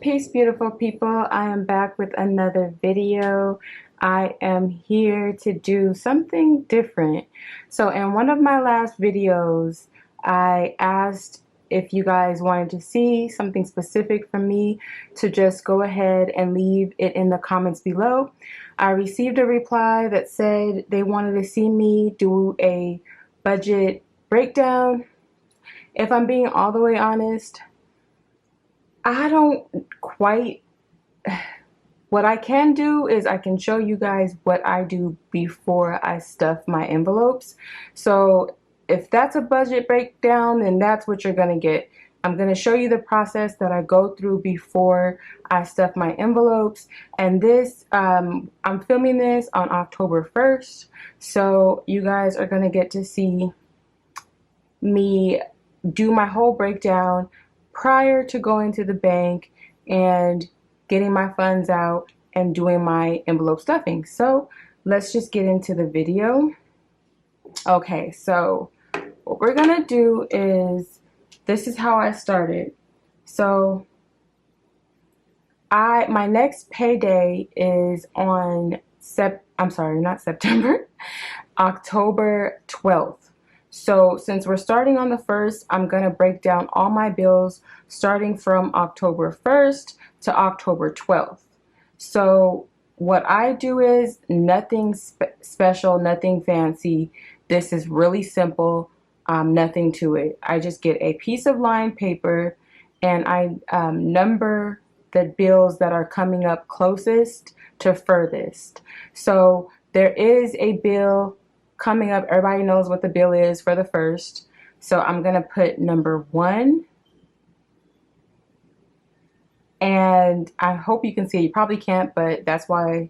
Peace, beautiful people. I am back with another video. I am here to do something different. So in one of my last videos, I asked if you guys wanted to see something specific from me to just go ahead and leave it in the comments below. I received a reply that said they wanted to see me do a budget breakdown. If I'm being all the way honest, I don't quite. What I can do is I can show you guys what I do before I stuff my envelopes. So if that's a budget breakdown, then that's what you're gonna get. I'm gonna show you the process that I go through before I stuff my envelopes. And this, I'm filming this on October 1st. So you guys are gonna get to see me do my whole breakdown prior to going to the bank and getting my funds out and doing my envelope stuffing. So let's just get into the video. Okay, so what we're gonna do is, this is how I started. So my next payday is on October 12th. So since we're starting on the 1st, I'm going to break down all my bills starting from October 1st to October 12th. So what I do is nothing special, nothing fancy. This is really simple, nothing to it. I just get a piece of lined paper and I number the bills that are coming up closest to furthest. So there is a bill coming up. Everybody knows what the bill is for the 1st. So I'm going to put number 1. And I hope you can see it. You probably can't, but that's why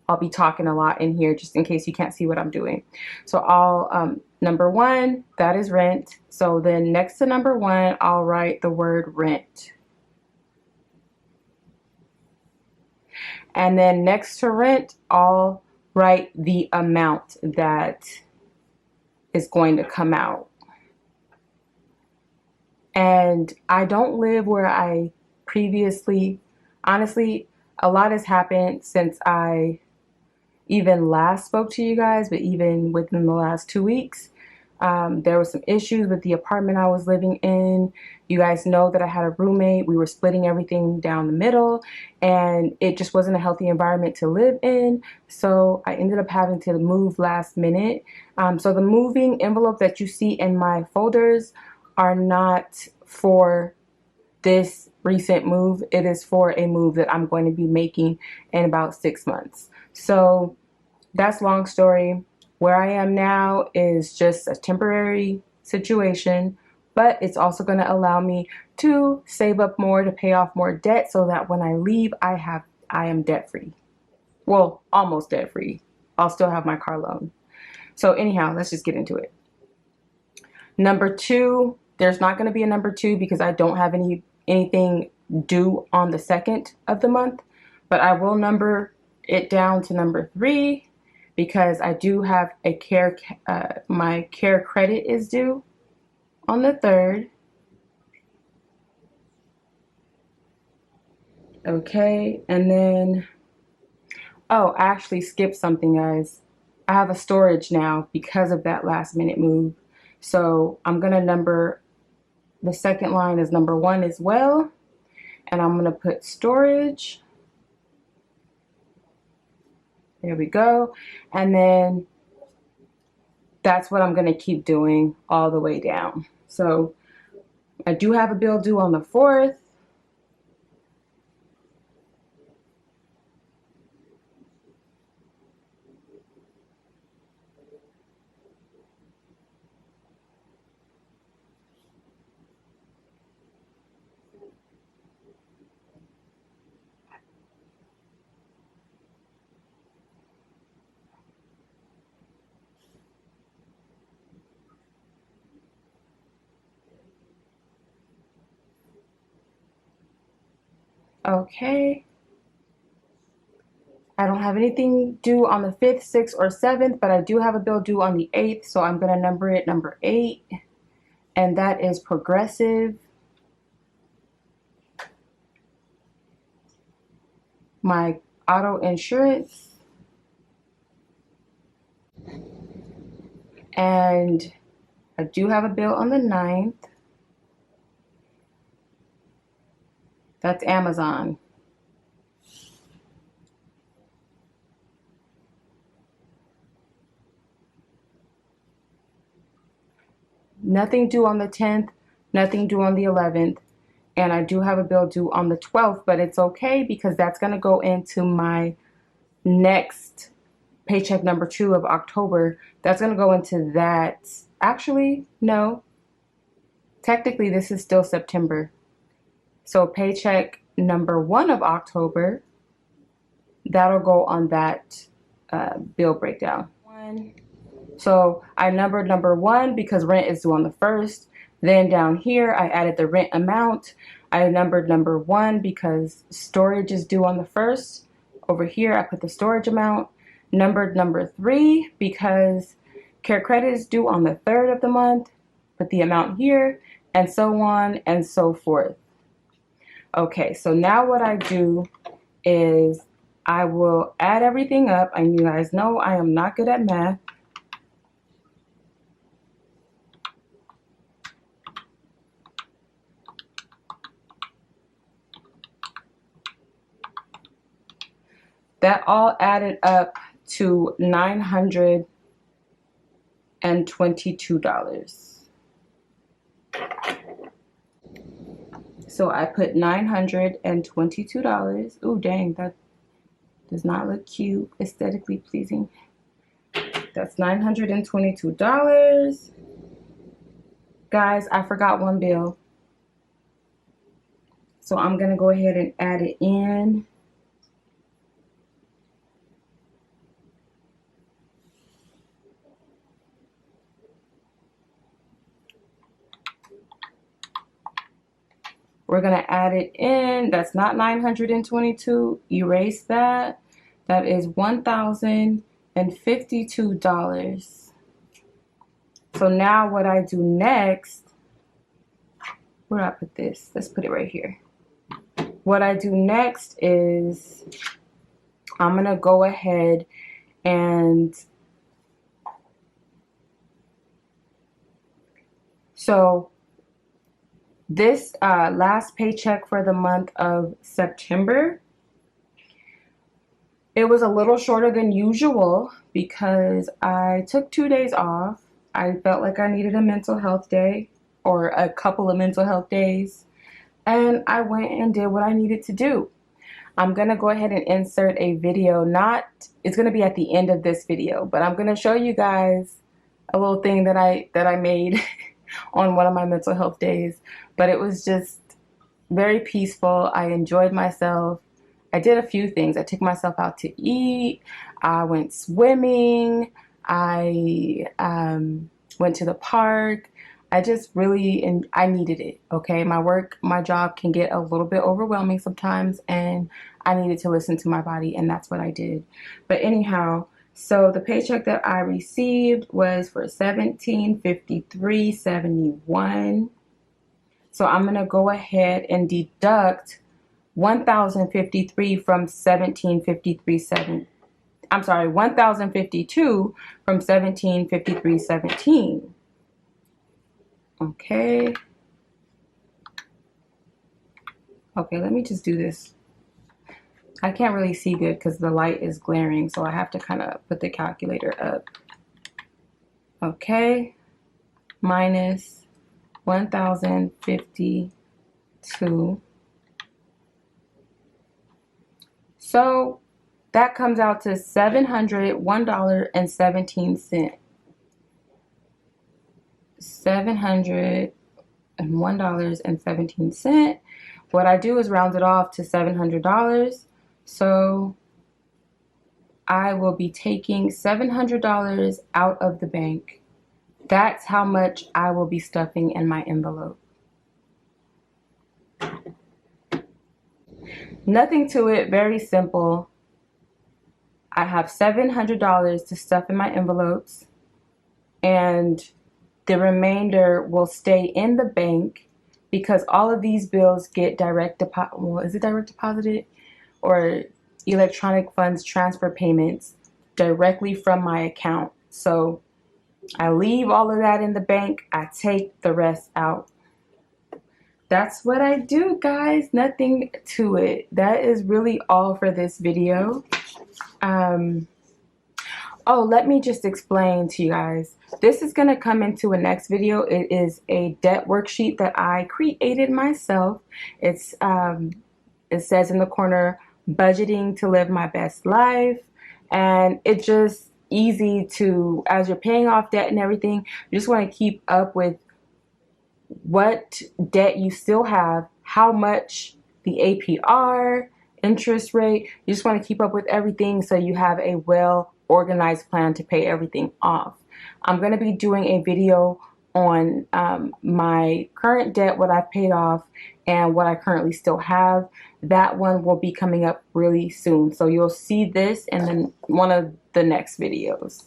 I'll be talking a lot in here just in case you can't see what I'm doing. So I'll, number 1, that is rent. So then next to number 1, I'll write the word rent. And then next to rent, I'll write the amount that is going to come out. And I don't live where I previously, honestly, a lot has happened since I even last spoke to you guys, but even within the last 2 weeks, there was some issues with the apartment I was living in. You guys know that I had a roommate. We were splitting everything down the middle, and it just wasn't a healthy environment to live in. So I ended up having to move last minute. So the moving envelope that you see in my folders are not for this recent move. It is for a move that I'm going to be making in about 6 months. So that's long story. Where I am now is just a temporary situation, but it's also going to allow me to save up more to pay off more debt so that when I leave, I am debt free. Well, almost debt free. I'll still have my car loan. So anyhow, let's just get into it. Number 2, there's not going to be a number 2 because I don't have anything due on the 2nd of the month, but I will number it down to number 3 because I do have a my care credit is due on the 3rd. Okay, and then, oh, I actually skipped something, guys. I have a storage now because of that last minute move. So I'm gonna number the 2nd line as number 1 as well. And I'm gonna put storage. There we go. And then that's what I'm going to keep doing all the way down. So I do have a bill due on the 4th. Okay. I don't have anything due on the 5th, 6th, or 7th, but I do have a bill due on the 8th, so I'm going to number it number 8, and that is Progressive. my auto insurance, and I do have a bill on the 9th. That's Amazon. Nothing due on the 10th, nothing due on the 11th, and I do have a bill due on the 12th, but it's okay because that's going to go into my next paycheck number 2 of October. That's going to go into that. Actually, no. Technically, this is still September. So paycheck number 1 of October, that'll go on that bill breakdown. So I numbered number 1 because rent is due on the 1st. Then down here, I added the rent amount. I numbered number 1 because storage is due on the 1st. Over here, I put the storage amount. Numbered number 3 because care credit is due on the 3rd of the month. Put the amount here, and so on and so forth. Okay, so now what I do is I will add everything up. And you guys know I am not good at math. That all added up to $922. So I put $922. Ooh, dang, that does not look cute, aesthetically pleasing. That's $922. Guys, I forgot one bill. So I'm going to go ahead and add it in. We're going to add it in. That's not 922. Erase that. That is $1,052. So now what I do next, where do I put this? Let's put it right here. What I do next is I'm going to go ahead and so this last paycheck for the month of September, it was a little shorter than usual because I took 2 days off. I felt like I needed a mental health day or a couple of mental health days, and I went and did what I needed to do. I'm going to go ahead and insert a video. It's going to be at the end of this video, but I'm going to show you guys a little thing that I made on one of my mental health days. But it was just very peaceful. I enjoyed myself. I did a few things. I took myself out to eat. I went swimming. I went to the park. I just really, and I needed it, okay? My job can get a little bit overwhelming sometimes, and I needed to listen to my body, and that's what I did. But anyhow, so the paycheck that I received was for $1,753.71. So I'm going to go ahead and deduct $1,053 from $1,753.7. I'm sorry, $1,052 from $1,753.17. Okay. Okay, let me just do this. I can't really see good because the light is glaring, so I have to kind of put the calculator up. Okay, minus 1,052. So that comes out to $701.17. $701.17. What I do is round it off to $700. So I will be taking $700 out of the bank. That's how much I will be stuffing in my envelope. Nothing to it, very simple. I have $700 to stuff in my envelopes, and the remainder will stay in the bank because all of these bills get direct deposit. Well, is it direct deposited? Or electronic funds transfer payments directly from my account. So I leave all of that in the bank. I take the rest out. That's what I do, guys. Nothing to it. That is really all for this video. Oh, let me just explain to you guys. This is going to come into a next video. It is a debt worksheet that I created myself. It says in the corner, budgeting to live my best life. And it's just easy to, as you're paying off debt and everything, you just want to keep up with what debt you still have, how much the APR, interest rate. You just want to keep up with everything so you have a well organized plan to pay everything off. I'm going to be doing a video on my current debt, what I've paid off, and what I currently still have. That one will be coming up really soon. So you'll see this in one of the next videos.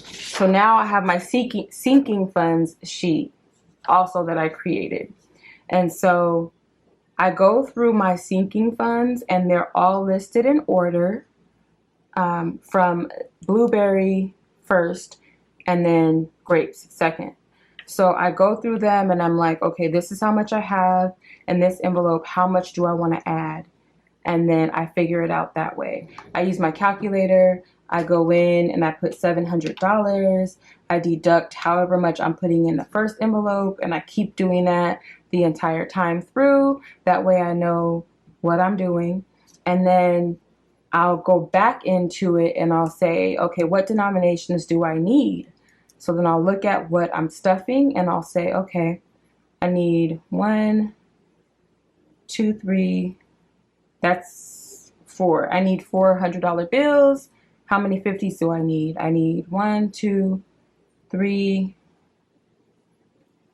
So now I have my sinking funds sheet also that I created. And so I go through my sinking funds and they're all listed in order from blueberry first and then grapes second. So I go through them and I'm like, okay, this is how much I have in this envelope. How much do I want to add? And then I figure it out that way. I use my calculator. I go in and I put $700. I deduct however much I'm putting in the first envelope, and I keep doing that the entire time through. That way I know what I'm doing. And then I'll go back into it and I'll say, okay, what denominations do I need? So then I'll look at what I'm stuffing and I'll say, okay, I need 1, 2, 3. That's 4. I need $400 bills. How many 50s do I need? I need 1, 2, 3,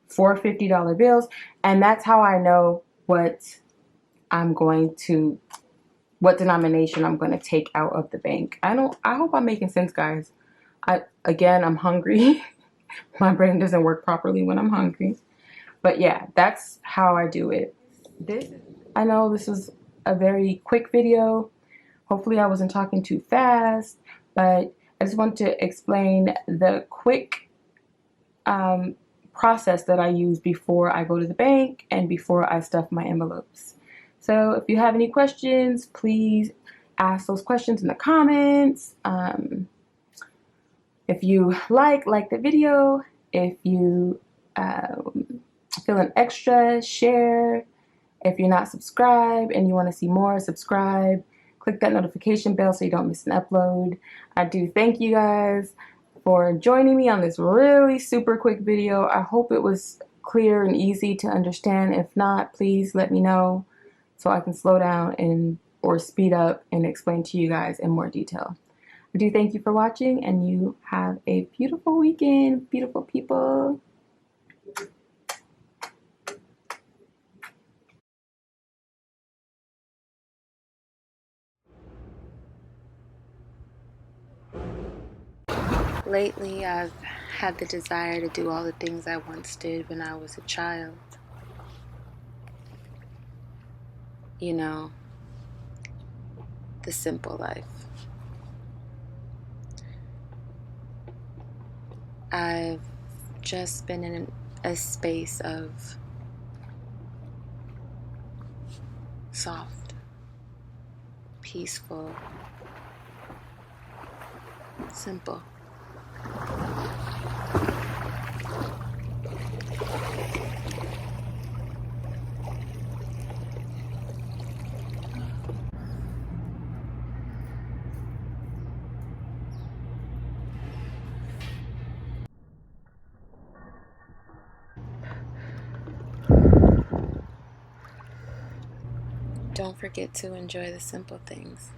4 $50 bills. And that's how I know what denomination I'm going to take out of the bank. I hope I'm making sense, guys. I'm hungry. My brain doesn't work properly when I'm hungry. But yeah, that's how I do it. I know this was a very quick video. Hopefully I wasn't talking too fast, but I just want to explain the quick process that I use before I go to the bank and before I stuff my envelopes. So if you have any questions, please ask those questions in the comments. If you like the video. If you feel an extra, share. If you're not subscribed and you want to see more, subscribe. Click that notification bell so you don't miss an upload. I do thank you guys for joining me on this really super quick video. I hope it was clear and easy to understand. If not, please let me know so I can slow down or speed up and explain to you guys in more detail. I do thank you for watching, and you have a beautiful weekend, beautiful people. Lately, I've had the desire to do all the things I once did when I was a child. You know, the simple life. I've just been in a space of soft, peaceful, simple. Don't forget to enjoy the simple things.